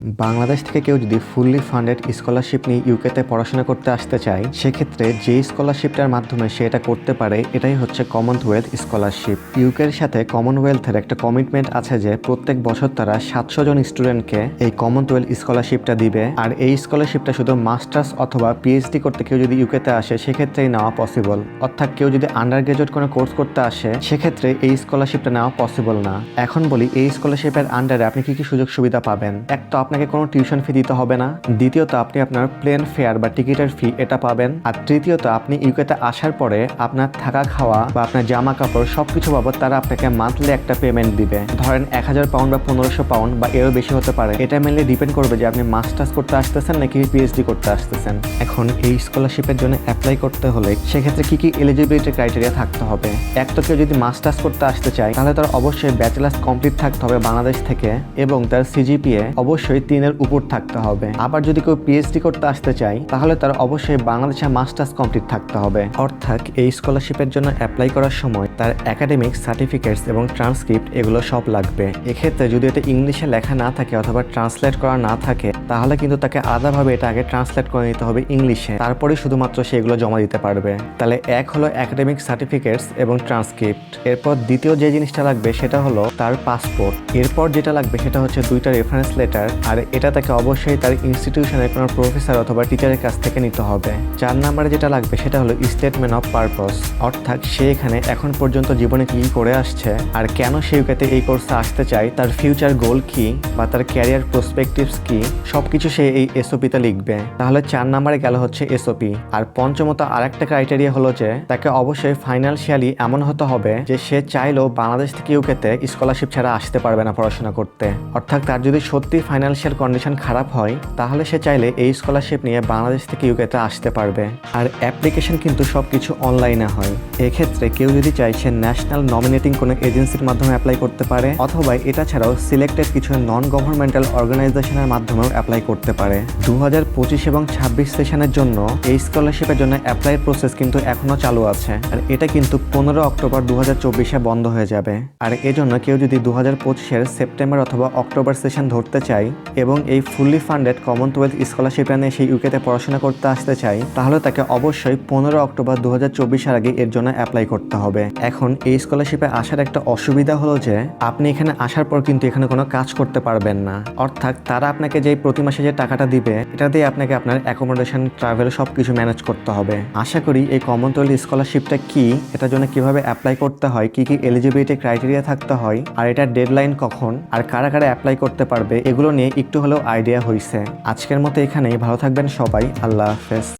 বাংলাদেশ থেকে কেউ যদি ফুললি ফান্ডেড স্কলারশিপ নিয়ে ইউকেতে পড়াশোনা করতে আসতে চায়, সেক্ষেত্রে যে স্কলারশিপটার মাধ্যমে সে এটা করতে পারে এটাই হচ্ছে কমনওয়েলথ স্কলারশিপ। ইউকের সাথে কমনওয়েলথের একটা কমিটমেন্ট আছে যে প্রত্যেক বছর তারা 700 জন স্টুডেন্টকে এই কমনওয়েলথ স্কলারশিপটা দিবে। আর এই স্কলারশিপটা শুধু মাস্টার্স অথবা পিএইচডি করতে কেউ যদি ইউকেতে আসে সেক্ষেত্রেই নেওয়া পসিবল। অর্থাৎ কেউ যদি আন্ডার গ্রাজুয়েট কোনো কোর্স করতে আসে সেক্ষেত্রে এই স্কলারশিপটা নেওয়া পসিবল না। এখন বলি এই স্কলারশিপের আন্ডারে আপনি কি কি সুযোগ সুবিধা পাবেন। এক তো আপনাকে কোনো টিউশন ফি দিতে হবে না, দ্বিতীয়ত আপনি আপনার প্লেন ফেয়ার বা টিকিটের ফি এটা পাবেন, আর তৃতীয়ত আপনি ইউকেতে আসার পরে আপনার থাকা খাওয়া বা আপনার জামা কাপড় সবকিছু বাবদ তারা আপনাকে মান্থলি একটা পেমেন্ট দিবে। ধরেন 1000 পাউন্ড বা 1500 পাউন্ড বা এরও বেশি হতে পারে। এটা মেনলি ডিপেন্ড করবে যে আপনি মাস্টার্স করতে আসতেছেন নাকি পিএইচডি করতে আসতেছেন। এখন এই স্কলারশিপের জন্য অ্যাপ্লাই করতে হলে সেক্ষেত্রে কি কি এলিজিবিলিটি ক্রাইটেরিয়া থাকতে হবে। এক তো কেউ যদি মাস্টার্স করতে আসতে চায় তাহলে তার অবশ্যই ব্যাচেলার্স কমপ্লিট থাকতে হবে বাংলাদেশ থেকে, এবং তার সিজিপিএ অবশ্যই 3-এর উপর থাকতে হবে। আবার যদি কেউ পিএইচডি করতে আসতে চায় তাহলে তার অবশ্যই বাংলাদেশে মাস্টার্স কমপ্লিট থাকতে হবে। অর্থাৎ এই স্কলারশিপের জন্য অ্যাপ্লাই করার সময় তার একাডেমিক সার্টিফিকেটস এবং ট্রান্সক্রিপ্ট এগুলো সব লাগবে। এক্ষেত্রে যদি এটা ইংলিশে লেখা না থাকে অথবা ট্রান্সলেট করা না থাকে তাহলে কিন্তু তাকে আলাদাভাবে এটা আগে ট্রান্সলেট করে নিতে হবে ইংলিশে, তারপরে শুধুমাত্র সেগুলো জমা দিতে পারবে। তাহলে এক হলো একাডেমিক সার্টিফিকেটস এবং ট্রান্সক্রিপ্ট। এরপর দ্বিতীয় যে জিনিসটা লাগবে সেটা হলো তার পাসপোর্ট। এরপর যেটা লাগবে সেটা হচ্ছে 2টা রেফারেন্স লেটার, আর এটা তাকে অবশ্যই তার ইনস্টিটিউশনের কোনো প্রফেসর অথবা টিচারের কাছ থেকে নিতে হবে। 4 নম্বরে যেটা লাগবে সেটা হলো স্টেটমেন্ট অফ পারপস, অর্থাৎ সে এখানে এখন পর্যন্ত জীবনে কি করে আসছে আর কেন সে ইউকেতে এই কোর্সে আসতে চায়, তার ফিউচার গোল কি বা তার ক্যারিয়ার প্রসপেক্টিভস কি, সবকিছু সে এই এসওপিতে লিখবে। তাহলে 4 নম্বরে গেল হচ্ছে এসওপি। আর পঞ্চমত আরেকটা ক্রাইটেরিয়া হলো যে তাকে অবশ্যই ফাইন্যান্সিয়ালি এমন হতে হবে যে সে চাইলেও বাংলাদেশ থেকে ইউকেতে স্কলারশিপ ছাড়া আসতে পারবে না পড়াশোনা করতে। অর্থাৎ তার যদি সত্যি ফাইন্যান্সিয়াল কন্ডিশন খারাপ হয় তাহলে সে চাইলে এই স্কলারশিপ নিয়ে বাংলাদেশ থেকে ইউকেতে আসতে পারবে। আর অ্যাপ্লিকেশন কিন্তু সবকিছু অনলাইনে হয়। এক্ষেত্রে কেউ যদি চায় সে ন্যাশনাল নমিনেটিং কোনো এজেন্সির মাধ্যমে অ্যাপ্লাই করতে পারে, অথবা এটা ছাড়াও সিলেক্টেড কিছু নন গভর্নমেন্টাল অর্গানাইজেশনের মাধ্যমেও অ্যাপ্লাই করতে পারে। 2025 এবং 26 সেশনের জন্য এই স্কলারশিপের জন্য অ্যাপ্লাইয়ের প্রসেস কিন্তু এখনো চালু আছে, আর এটা কিন্তু 15 অক্টোবর 2024 বন্ধ হয়ে যাবে। আর এজন্য কেউ যদি 2025 সেপ্টেম্বর অথবা অক্টোবর সেশন ধরতে চায় এবং এই ফুললি ফান্ডেড কমনওয়েলথ স্কলারশিপটা নিয়ে সেই ইউকেতে পড়াশোনা করতে আসতে চায় তাহলে তাকে অবশ্যই 15 অক্টোবর 2024 আগে এর জন্য অ্যাপ্লাই করতে হবে। এখন এই স্কলারশিপে আসার একটা অসুবিধা হলো যে আপনি এখানে আসার পর কিন্তু এখানে কোনো কাজ করতে পারবেন না। অর্থাৎ তারা আপনাকে যে প্রতি মাসে যে টাকাটা দিবে এটা দিয়ে আপনাকে আপনার অ্যাকোমোডেশন, ট্রাভেল সবকিছু ম্যানেজ করতে হবে। আশা করি এই কমনওয়েলথ স্কলারশিপটা কি, এটার জন্য কিভাবে অ্যাপ্লাই করতে হয়, কি কি এলিজিবিলিটি ক্রাইটেরিয়া থাকতে হয়, আর এটার ডেডলাইন কখন, আর কারা কারা অ্যাপ্লাই করতে পারবে এগুলো নিয়ে একটু হলেও আইডিয়া হয়েছে। আজকের মতো এখানেই। ভালো থাকবেন সবাই। আল্লাহ হাফেজ।